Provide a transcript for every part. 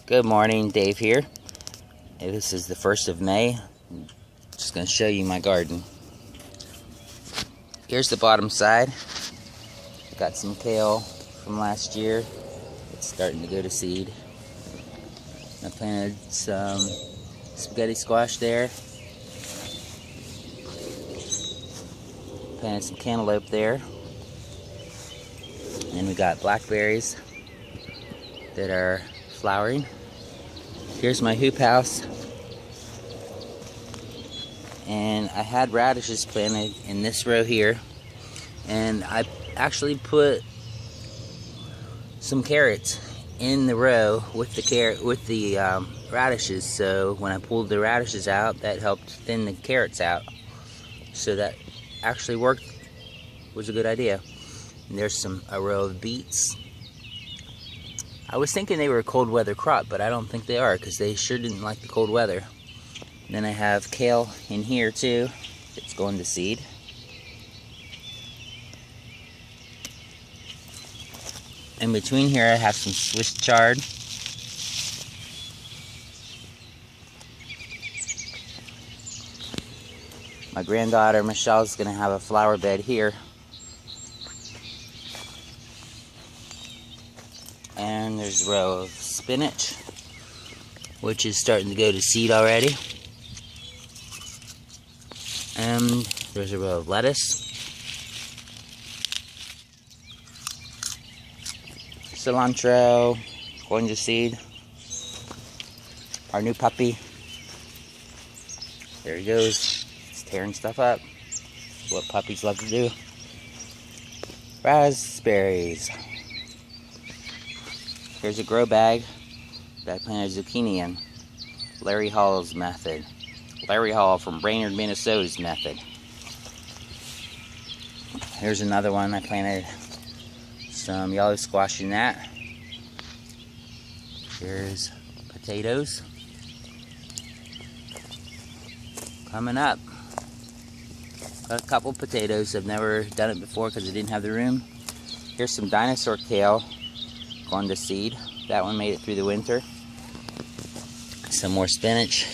Good morning, Dave here. This is the 1st of May. Just going to show you my garden. Here's the bottom side. Got some kale from last year. It's starting to go to seed. I planted some spaghetti squash there. Planted some cantaloupe there. And we got blackberries that are flowering. Here's my hoop house. And I had radishes planted in this row here. And I actually put some carrots in the row with the radishes. So when I pulled the radishes out, that helped thin the carrots out. So that actually worked. Was a good idea. And there's a row of beets. I was thinking they were a cold weather crop, but I don't think they are because they sure didn't like the cold weather. Then I have kale in here too. It's going to seed. In between here I have some Swiss chard. My granddaughter Michelle's going to have a flower bed here. And there's a row of spinach, which is starting to go to seed already. And there's a row of lettuce. Cilantro, going to seed. Our new puppy. There he goes. He's tearing stuff up. What puppies love to do. Raspberries. Here's a grow bag that I planted zucchini in. Larry Hall's method. Larry Hall from Brainerd, Minnesota's method. Here's another one. I planted some yellow squash in that. Here's potatoes. Coming up. Got a couple potatoes. I've never done it before because I didn't have the room. Here's some dinosaur kale. Going to seed. That one made it through the winter. Some more spinach.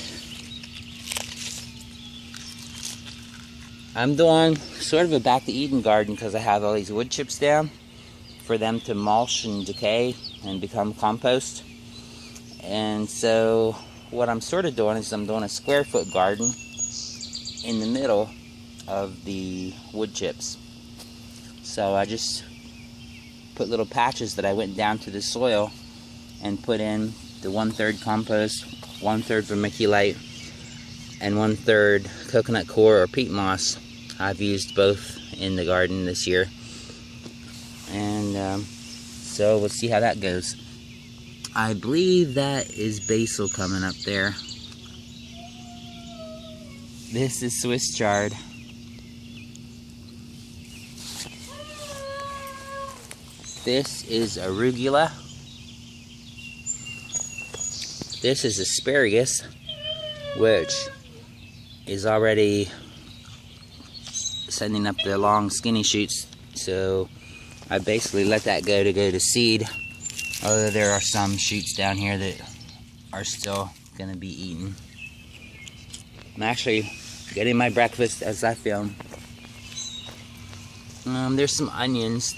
I'm doing sort of a back to Eden garden because I have all these wood chips down for them to mulch and decay and become compost. And so what I'm sort of doing is I'm doing a square foot garden in the middle of the wood chips. So I just put little patches that I went down to the soil and put in the 1/3 compost, 1/3 vermiculite, and 1/3 coconut coir or peat moss. I've used both in the garden this year. And so we'll see how that goes. I believe that is basil coming up there. This is Swiss chard. This is arugula. This is asparagus, which is already sending up the long skinny shoots. So I basically let that go to seed. Although there are some shoots down here that are still going to be eaten. I'm actually getting my breakfast as I film. There's some onions.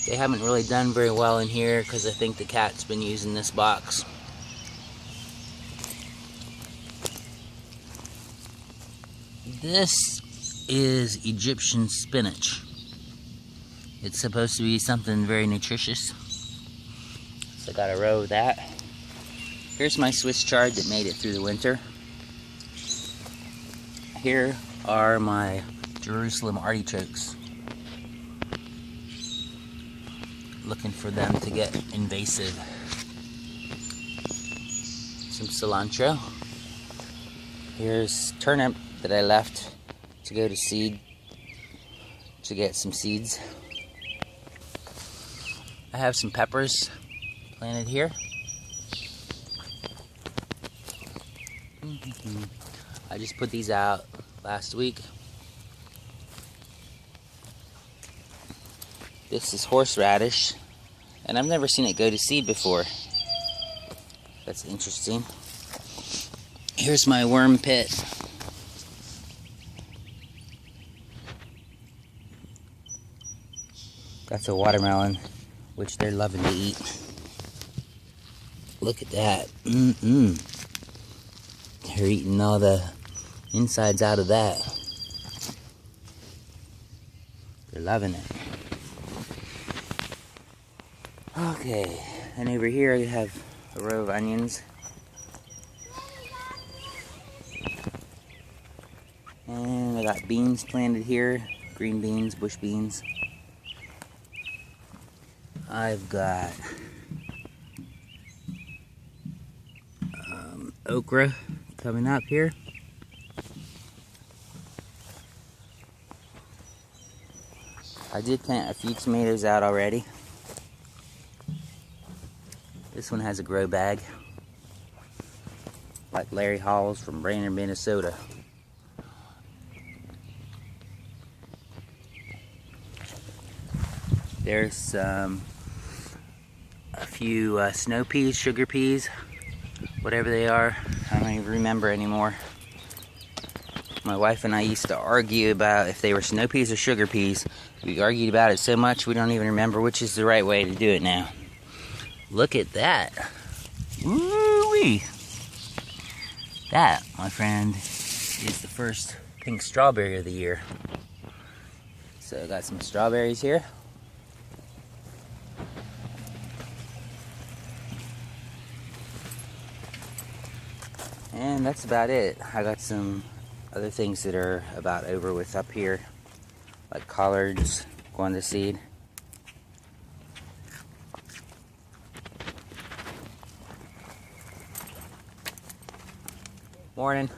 They haven't really done very well in here because I think the cat's been using this box. This is Egyptian spinach. It's supposed to be something very nutritious. So I got a row of that. Here's my Swiss chard that made it through the winter. Here are my Jerusalem artichokes. Looking for them to get invasive. Some cilantro. Here's turnip that I left to go to seed, to get some seeds. I have some peppers planted here. I just put these out last week. This is horseradish, and I've never seen it go to seed before. That's interesting. Here's my worm pit. That's a watermelon, which they're loving to eat. Look at that. They're eating all the insides out of that. They're loving it. Okay, and over here I have a row of onions. And I got beans planted here, green beans, bush beans. I've got okra coming up here. I did plant a few tomatoes out already. This one has a grow bag, like Larry Hall's from Brainerd, Minnesota. There's a few snow peas, sugar peas, whatever they are. I don't even remember anymore. My wife and I used to argue about if they were snow peas or sugar peas. We argued about it so much we don't even remember which is the right way to do it now. Look at that. Woo-wee. That, my friend, is the first pink strawberry of the year. So I got some strawberries here. And that's about it. I got some other things that are about over with up here, like collards going to seed. Morning.